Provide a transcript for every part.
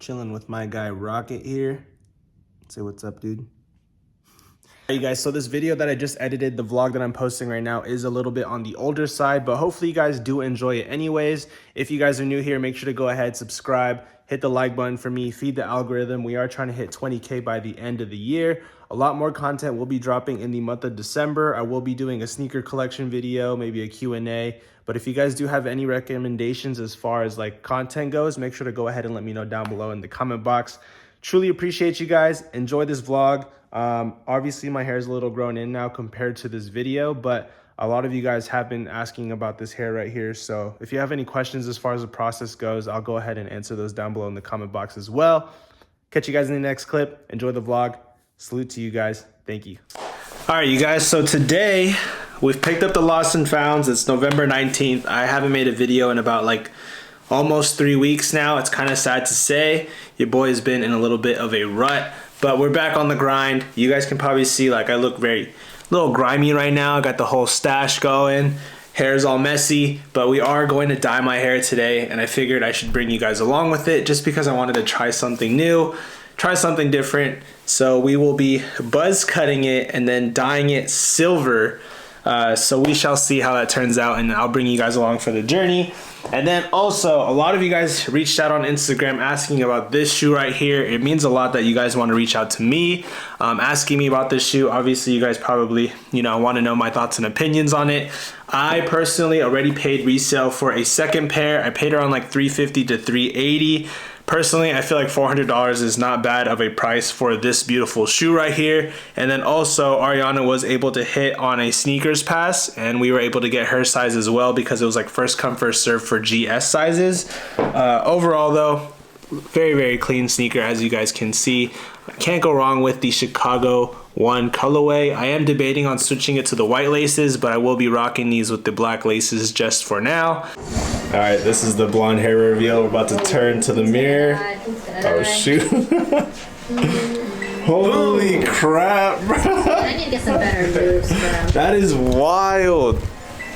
Chilling with my guy Rocket here. Say what's up, dude. Hey guys, so this video that I just edited, the vlog that I'm posting right now, is a little bit on the older side, but hopefully you guys do enjoy it anyways. If you guys are new here, make sure to go ahead, subscribe, hit the like button for me, feed the algorithm. We are trying to hit 20K by the end of the year. A lot more content will be dropping in the month of December. I will be doing a sneaker collection video, maybe a Q&A. But if you guys do have any recommendations as far as like content goes, make sure to go ahead and let me know down below in the comment box. Truly appreciate you guys. Enjoy this vlog. Obviously my hair is a little grown in now compared to this video, but a lot of you guys have been asking about this hair right here. So if you have any questions as far as the process goes, I'll go ahead and answer those down below in the comment box as well. Catch you guys in the next clip. Enjoy the vlog. Salute to you guys. Thank you. All right, you guys. So today we've picked up the lost and founds. It's November 19th. I haven't made a video in about like almost 3 weeks now. It's kind of sad to say. Your boy has been in a little bit of a rut, but we're back on the grind. You guys can probably see like I look very little grimy right now. I got the whole stash going. Hair's all messy, but we are going to dye my hair today, and I figured I should bring you guys along with it just because I wanted to try something new, try something different. So we will be buzz cutting it and then dyeing it silver. So we shall see how that turns out, and I'll bring you guys along for the journey. And then also, a lot of you guys reached out on Instagram asking about this shoe right here. It means a lot that you guys want to reach out to me, asking me about this shoe. Obviously, you guys probably, want to know my thoughts and opinions on it. I personally already paid resale for a second pair. I paid around like $350 to $380. Personally, I feel like $400 is not bad of a price for this beautiful shoe right here. And then also, Ariana was able to hit on a sneakers pass, and we were able to get her size as well because it was like first come, first serve for GS sizes. Overall though, very, very clean sneaker, as you guys can see. Can't go wrong with the Chicago 1 colorway. I am debating on switching it to the white laces, but I will be rocking these with the black laces just for now. All right, this is the blonde hair reveal. We're about to turn to the mirror. Oh shoot. Holy crap, bro. I need to get some better moves, bro. That is wild.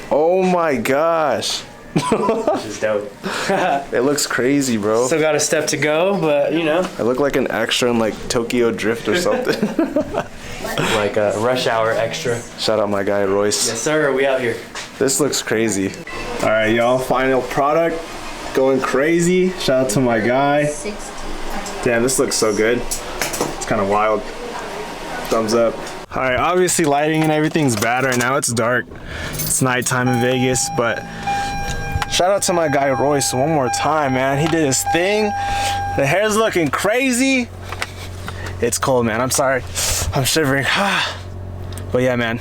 Oh my gosh. This is dope. It looks crazy, bro. Still got a step to go, but I look like an extra in like Tokyo Drift or something. like a rush hour extra. Shout out my guy Royce. Yes sir, we out here. This looks crazy. All right, y'all, final product. Going crazy. Shout out to my guy. 60. Damn, this looks so good. It's kind of wild. Thumbs up. All right, obviously lighting and everything's bad right now. It's dark. It's nighttime in Vegas, but shout out to my guy Royce one more time, man. He did his thing. The hair's looking crazy. It's cold, man. I'm sorry. I'm shivering. But yeah, man.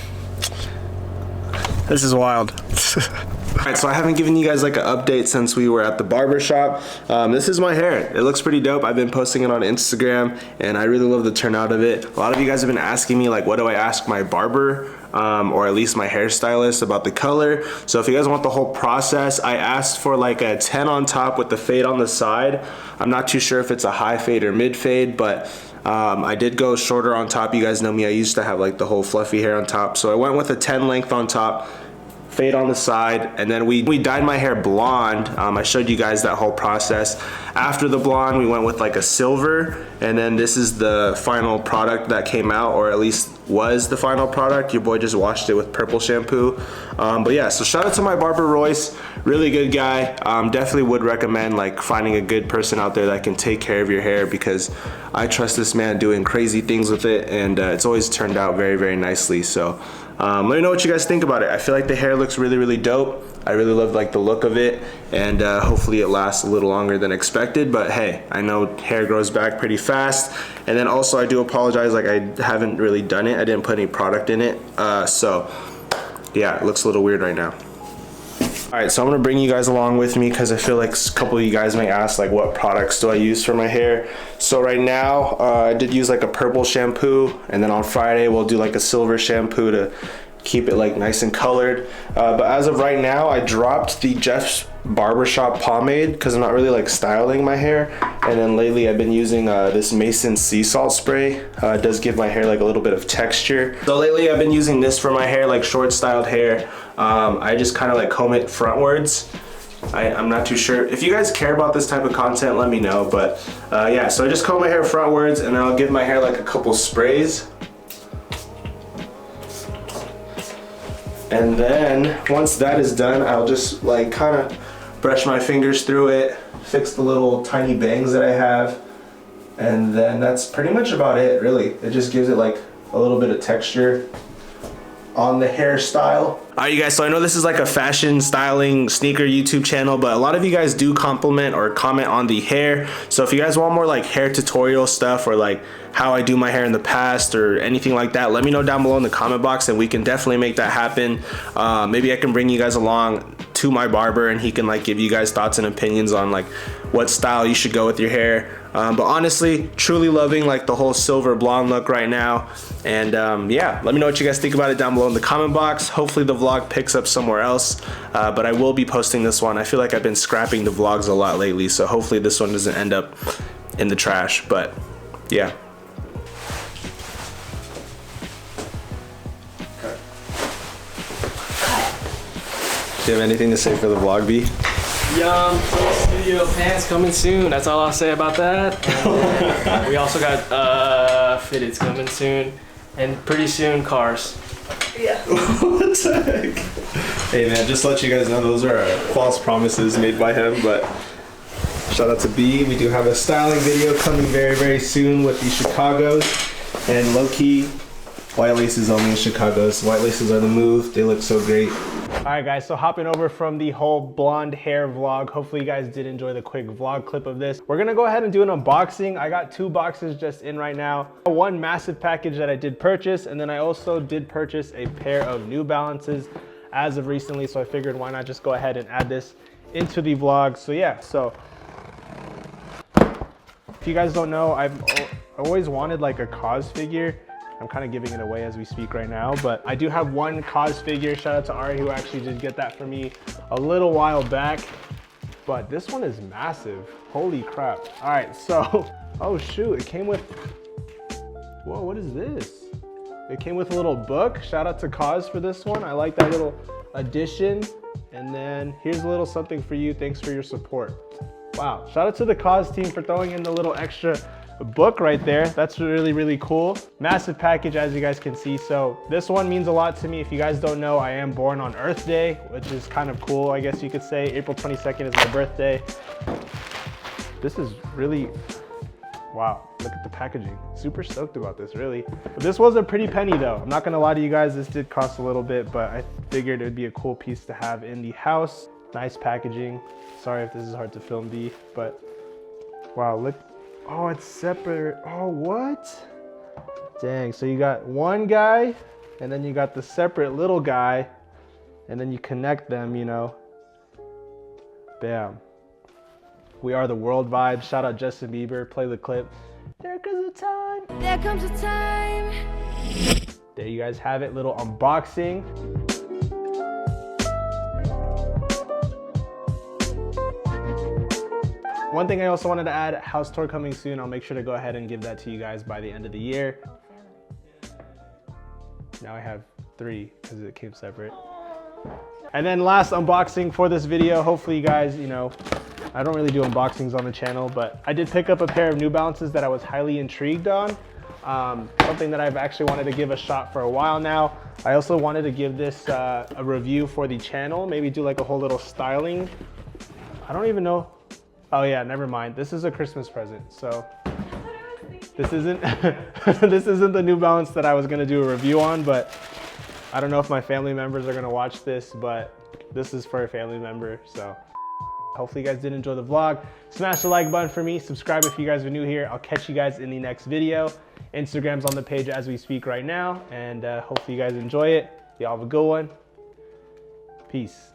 This is wild. Alright, so I haven't given you guys like an update since we were at the barber shop. This is my hair. It looks pretty dope. I've been posting it on Instagram, and I really love the turnout of it. A lot of you guys have been asking me like, what do I ask my barber? Or at least my hairstylist about the color. So if you guys want the whole process, I asked for like a 10 on top with the fade on the side. I'm not too sure if it's a high fade or mid fade, but I did go shorter on top. You guys know me, I used to have like the whole fluffy hair on top. So I went with a 10 length on top, fade on the side, and then we dyed my hair blonde. I showed you guys that whole process. After the blonde, we went with like a silver, and then this is the final product that came out, or at least was the final product. Your boy just washed it with purple shampoo. But yeah, so shout out to my barber Royce, really good guy. Definitely would recommend like finding a good person out there that can take care of your hair, because I trust this man doing crazy things with it, and it's always turned out very, very nicely. So let me know what you guys think about it. I feel like the hair looks really, really dope. I really love like the look of it, and hopefully it lasts a little longer than expected, but hey, I know hair grows back pretty fast. And then also I do apologize, like I haven't really done it. I didn't put any product in it. So yeah, it looks a little weird right now. All right, so I'm gonna bring you guys along with me because I feel like a couple of you guys may ask like what products do I use for my hair. So right now I did use like a purple shampoo, and then on Friday we'll do like a silver shampoo to keep it like nice and colored. But as of right now, I dropped the Jeff's Barbershop pomade because I'm not really like styling my hair. And then lately I've been using this Mason sea salt spray. It does give my hair like a little bit of texture. So lately I've been using this for my hair, like short styled hair. I just kind of like comb it frontwards I'm not too sure. If you guys care about this type of content, let me know. But yeah, so I just comb my hair frontwards, and then I'll give my hair like a couple sprays. And then once that is done, I'll just like kind of brush my fingers through it, fix the little tiny bangs that I have, and then that's pretty much about it, really. It just gives it like a little bit of texture on the hairstyle. All right, you guys, so I know this is like a fashion styling sneaker YouTube channel, but a lot of you guys do compliment or comment on the hair. So if you guys want more like hair tutorial stuff, or like how I do my hair in the past or anything like that, let me know down below in the comment box and we can definitely make that happen. Maybe I can bring you guys along to my barber and he can like give you guys thoughts and opinions on like what style you should go with your hair. But honestly, truly loving like the whole silver blonde look right now. And yeah, let me know what you guys think about it down below in the comment box. Hopefully the vlog picks up somewhere else, but I will be posting this one. I feel like I've been scrapping the vlogs a lot lately, so hopefully this one doesn't end up in the trash. But yeah. Do you have anything to say for the vlog, B? Young studio pants coming soon. That's all I'll say about that. And we also got fitteds coming soon, and pretty soon cars. Yeah. What the heck? Hey man, just to let you guys know, those are false promises made by him, but shout out to B. We do have a styling video coming very, very soon with the Chicagos, and low-key, white laces only in Chicago's. White laces are the move. They look so great. All right, guys, so hopping over from the whole blonde hair vlog. Hopefully you guys did enjoy the quick vlog clip of this. We're gonna go ahead and do an unboxing. I got 2 boxes just in right now. One massive package that I did purchase, and then I also did purchase a pair of New Balances as of recently, so I figured why not just go ahead and add this into the vlog. So yeah, so if you guys don't know, I've always wanted like a Cos figure. I'm kind of giving it away as we speak right now, but I do have one Cos figure. Shout out to Ari who actually did get that for me a little while back. But this one is massive. Holy crap. All right, so, oh shoot, it came with, whoa, what is this? It came with a little book. Shout out to Cos for this one. I like that little addition. And then here's a little something for you. Thanks for your support. Wow, shout out to the Cos team for throwing in the little extra book right there. That's really, really cool. Massive package, as you guys can see. So this one means a lot to me. If you guys don't know, I am born on Earth Day, which is kind of cool, I guess you could say. April 22nd is my birthday. This is really, wow, look at the packaging. Super stoked about this, really. But this was a pretty penny though. I'm not gonna lie to you guys, this did cost a little bit, but I figured it would be a cool piece to have in the house. Nice packaging. Sorry if this is hard to film, B, but wow, look. Oh, it's separate. Oh, what? Dang, so you got one guy, and then you got the separate little guy, and then you connect them, you know. Bam. We are the world vibe. Shout out Justin Bieber. Play the clip. There comes a time. There comes a time. There you guys have it. Little unboxing. One thing I also wanted to add, house tour coming soon. I'll make sure to go ahead and give that to you guys by the end of the year. Now I have 3 because it came separate. And then last unboxing for this video. Hopefully you guys, you know, I don't really do unboxings on the channel, but I did pick up a pair of New Balances that I was highly intrigued on. Something that I've actually wanted to give a shot for a while now. I also wanted to give this a review for the channel. Maybe do like a whole little styling. I don't even know. Oh yeah, never mind. This is a Christmas present, so this isn't this isn't the New Balance that I was gonna do a review on, but I don't know if my family members are gonna watch this, but this is for a family member, so hopefully you guys did enjoy the vlog. Smash the like button for me, subscribe if you guys are new here. I'll catch you guys in the next video. Instagram's on the page as we speak right now, and hopefully you guys enjoy it. Y'all have a good one. Peace.